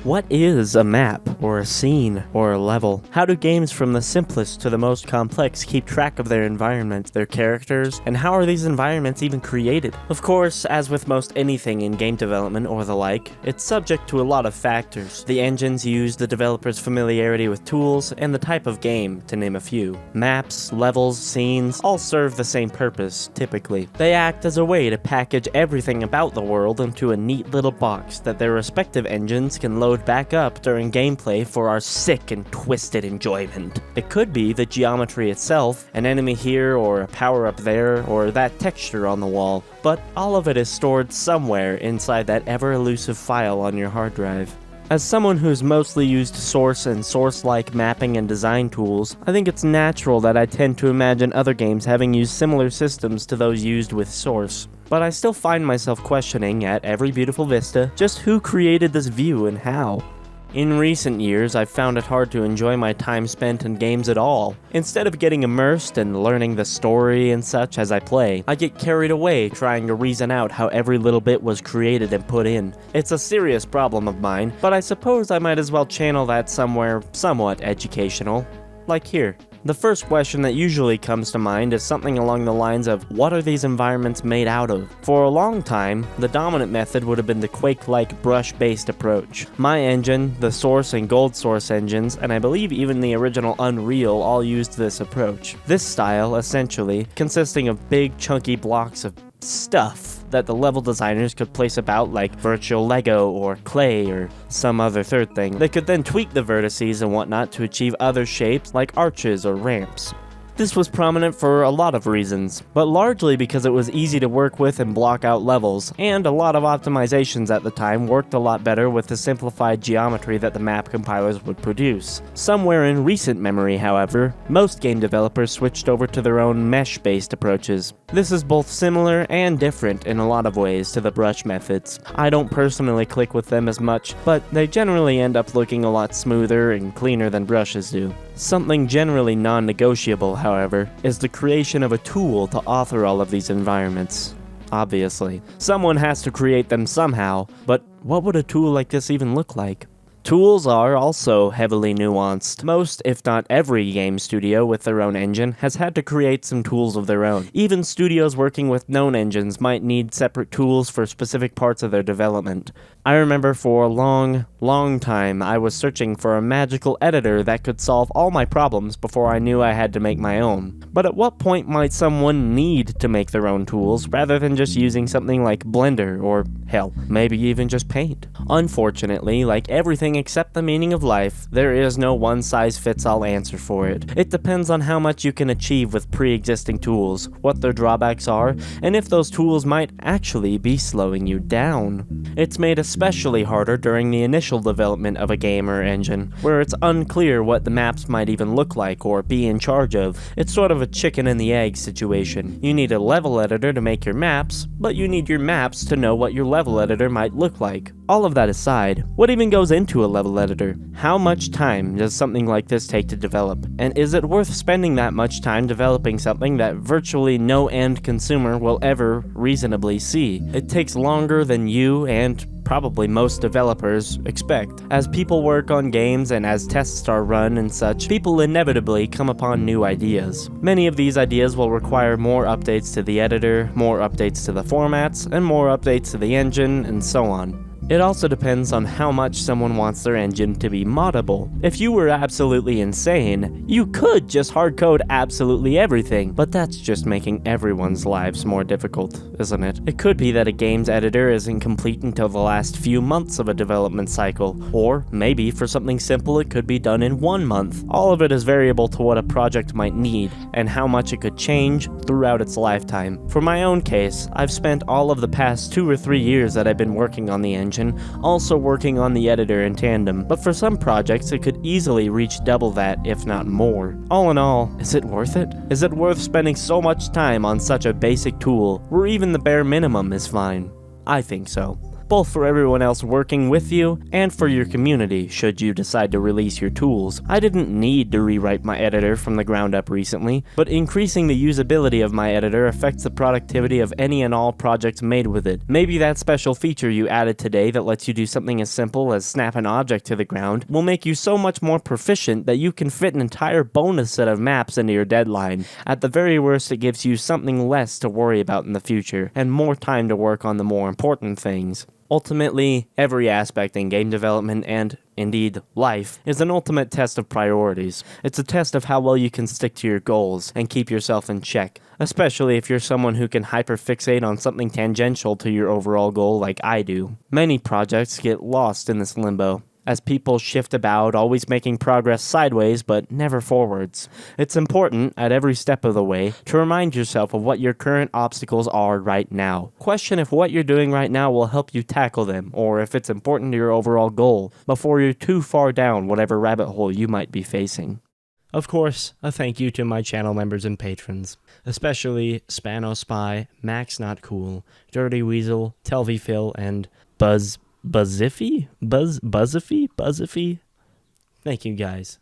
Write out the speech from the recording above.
What is a map, or a scene, or a level? How do games from the simplest to the most complex keep track of their environment, their characters, and how are these environments even created? Of course, as with most anything in game development or the like, it's subject to a lot of factors. The engines used, the developer's familiarity with tools, and the type of game, to name a few. Maps, levels, scenes, all serve the same purpose, typically. They act as a way to package everything about the world into a neat little box that their respective engines can load back up during gameplay for our sick and twisted enjoyment. It could be the geometry itself, an enemy here or a power-up there, or that texture on the wall, but all of it is stored somewhere inside that ever-elusive file on your hard drive. As someone who's mostly used Source and Source-like mapping and design tools, I think it's natural that I tend to imagine other games having used similar systems to those used with Source. But I still find myself questioning, at every beautiful vista, just who created this view and how. In recent years, I've found it hard to enjoy my time spent in games at all. Instead of getting immersed and learning the story and such as I play, I get carried away trying to reason out how every little bit was created and put in. It's a serious problem of mine, but I suppose I might as well channel that somewhere somewhat educational. Like here. The first question that usually comes to mind is something along the lines of, what are these environments made out of? For a long time, the dominant method would have been the Quake-like brush-based approach. My engine, the Source and Gold Source engines, and I believe even the original Unreal all used this approach. This style, essentially, consisting of big chunky blocks of stuff that the level designers could place about like virtual Lego or clay or some other third thing. They could then tweak the vertices and whatnot to achieve other shapes like arches or ramps. This was prominent for a lot of reasons, but largely because it was easy to work with and block out levels, and a lot of optimizations at the time worked a lot better with the simplified geometry that the map compilers would produce. Somewhere in recent memory, however, most game developers switched over to their own mesh-based approaches. This is both similar and different in a lot of ways to the brush methods. I don't personally click with them as much, but they generally end up looking a lot smoother and cleaner than brushes do. Something generally non-negotiable, however, is the creation of a tool to author all of these environments. Obviously. Someone has to create them somehow, but what would a tool like this even look like? Tools are also heavily nuanced. Most, if not every, game studio with their own engine has had to create some tools of their own. Even studios working with known engines might need separate tools for specific parts of their development. I remember for a long time I was searching for a magical editor that could solve all my problems before I knew I had to make my own. But at what point might someone need to make their own tools rather than just using something like Blender or, hell, maybe even just Paint? Unfortunately, like everything except the meaning of life, there is no one-size-fits-all answer for it. It depends on how much you can achieve with pre-existing tools, what their drawbacks are, and if those tools might actually be slowing you down. It's made especially harder during the initial development of a game or engine, where it's unclear what the maps might even look like or be in charge of. It's sort of a chicken and the egg situation. You need a level editor to make your maps, but you need your maps to know what your level editor might look like. All of that aside, what even goes into a level editor? How much time does something like this take to develop? And is it worth spending that much time developing something that virtually no end consumer will ever reasonably see? It takes longer than you and probably most developers expect. As people work on games and as tests are run and such, people inevitably come upon new ideas. Many of these ideas will require more updates to the editor, more updates to the formats, and more updates to the engine, and so on. It also depends on how much someone wants their engine to be moddable. If you were absolutely insane, you could just hardcode absolutely everything, but that's just making everyone's lives more difficult, isn't it? It could be that a game's editor isn't complete until the last few months of a development cycle, or maybe for something simple it could be done in 1 month. All of it is variable to what a project might need, and how much it could change throughout its lifetime. For my own case, I've spent all of the past 2 or 3 years that I've been working on the engine also working on the editor in tandem, but for some projects it could easily reach double that, if not more. All in all, is it worth it? Is it worth spending so much time on such a basic tool, where even the bare minimum is fine? I think so. both for everyone else working with you and for your community should you decide to release your tools. I didn't need to rewrite my editor from the ground up recently, but increasing the usability of my editor affects the productivity of any and all projects made with it. Maybe that special feature you added today that lets you do something as simple as snap an object to the ground will make you so much more proficient that you can fit an entire bonus set of maps into your deadline. At the very worst, it gives you something less to worry about in the future, and more time to work on the more important things. Ultimately, every aspect in game development and, indeed, life, is an ultimate test of priorities. It's a test of how well you can stick to your goals and keep yourself in check, especially if you're someone who can hyperfixate on something tangential to your overall goal like I do. Many projects get lost in this limbo, as people shift about, always making progress sideways but never forwards. It's important, at every step of the way, to remind yourself of what your current obstacles are right now. Question if what you're doing right now will help you tackle them, or if it's important to your overall goal, before you're too far down whatever rabbit hole you might be facing. Of course, a thank you to my channel members and patrons, especially Spano Max Not Cool, Dirty Weasel, Telvy Phil, and Buzziffy? Thank you guys.